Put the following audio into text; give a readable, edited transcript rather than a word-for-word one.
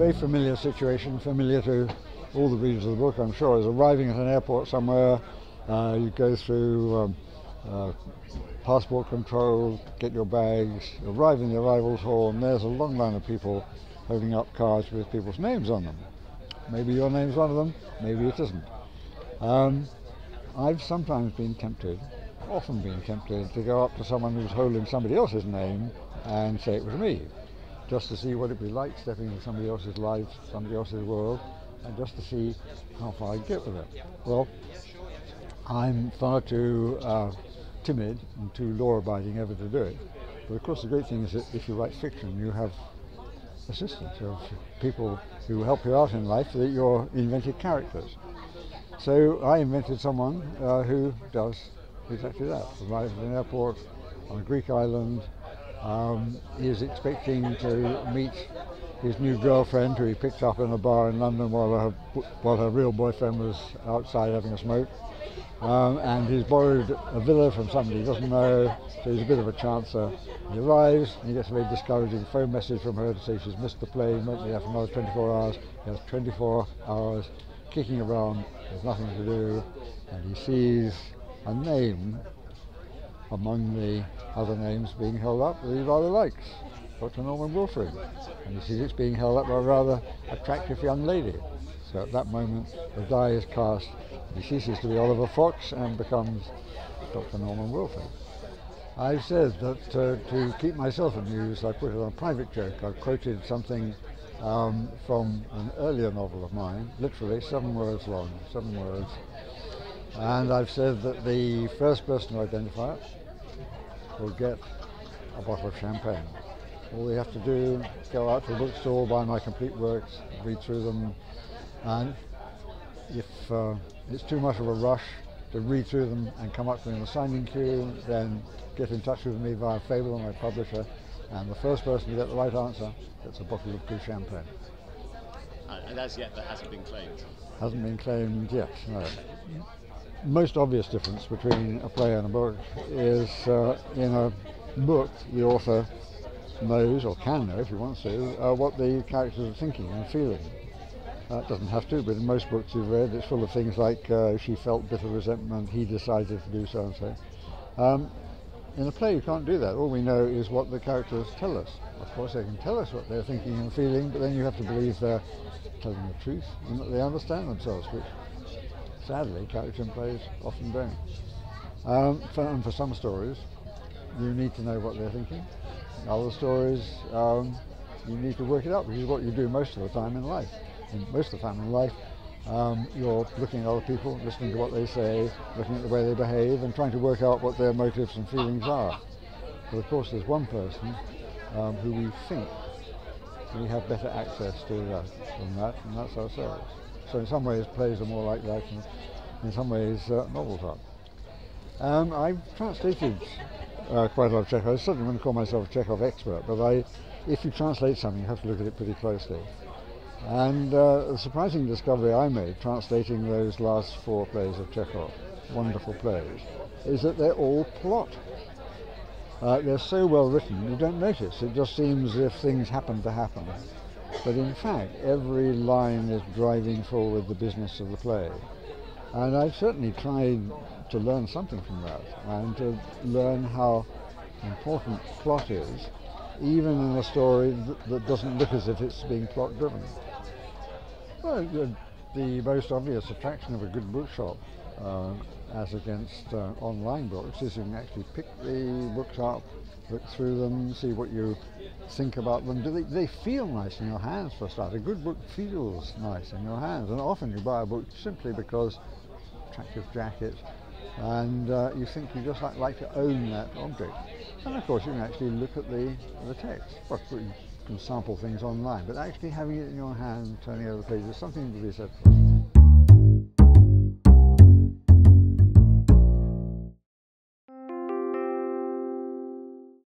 very familiar situation, familiar to all the readers of the book, I'm sure, is arriving at an airport somewhere. You go through passport control, get your bags, arrive in the arrivals hall, and there's a long line of people holding up cards with people's names on them. Maybe your name's one of them, maybe it isn't. I've sometimes been tempted, often been tempted, to go up to someone who's holding somebody else's name and say it was me, just to see what it'd be like stepping into somebody else's life, somebody else's world, and just to see how far I'd get with it. Well, I'm far too timid and too law-abiding ever to do it. But of course the great thing is that if you write fiction, you have assistance of people who help you out in life, that you're invented characters. So I invented someone who does exactly that. Arrives at an airport on a Greek island, is expecting to meet his new girlfriend, who he picked up in a bar in London while her real boyfriend was outside having a smoke. And he's borrowed a villa from somebody he doesn't know, so he's a bit of a chancer. He arrives, and he gets a very discouraging phone message from her to say she's missed the plane, won't be there for another 24 hours. He has 24 hours kicking around, there's nothing to do, and he sees a name among the other names being held up that he rather likes, Dr. Norman Wilfrid, and he sees it's being held up by a rather attractive young lady. So at that moment the die is cast, he ceases to be Oliver Fox and becomes Dr. Norman Wilfrid. I've said that to keep myself amused, I put it on a private joke. I've quoted something from an earlier novel of mine, literally 7 words long, 7 words, and I've said that the first person to identify it will get a bottle of champagne. All they have to do, go out to a bookstore, buy my complete works, read through them, and if it's too much of a rush to read through them and come up to me in the signing queue, then get in touch with me via Fable, my publisher, and the first person to get the right answer gets a bottle of good champagne. And as yet that hasn't been claimed? Hasn't been claimed yet, no. Most obvious difference between a play and a book is in a book the author knows, or can know if he wants to, what the characters are thinking and feeling. It doesn't have to, but in most books you've read it's full of things like she felt bitter resentment, he decided to do so and so. In a play you can't do that. All we know is what the characters tell us. Of course they can tell us what they're thinking and feeling, but then you have to believe they're telling the truth and that they understand themselves, which sadly characters in plays often don't. And for some stories you need to know what they're thinking. Other stories you need to work it out, which is what you do most of the time in life. And most of the time in life you're looking at other people, listening to what they say, looking at the way they behave and trying to work out what their motives and feelings are. But of course there's one person who we think we have better access to than that, and that's ourselves. So in some ways plays are more like that, and in some ways novels are. I've translated quite a lot of Chekhov. I certainly wouldn't call myself a Chekhov expert, but if you translate something you have to look at it pretty closely. And the surprising discovery I made translating those last 4 plays of Chekhov, wonderful plays, is that they're all plot. They're so well written you don't notice. It just seems as if things happen to happen. But in fact every line is driving forward the business of the play. And I've certainly tried to learn something from that, and to learn how important plot is, even in a story that doesn't look as if it's being plot driven. Well, the most obvious attraction of a good bookshop, as against online books, is you can actually pick the books up, look through them, see what you think about them. Do they feel nice in your hands for a start? A good book feels nice in your hands, and often you buy a book simply because attractive jacket, and you think you just like to own that object. And of course you can actually look at the text. Well, you can sample things online, but actually having it in your hand, turning over the pages, is something to be said for.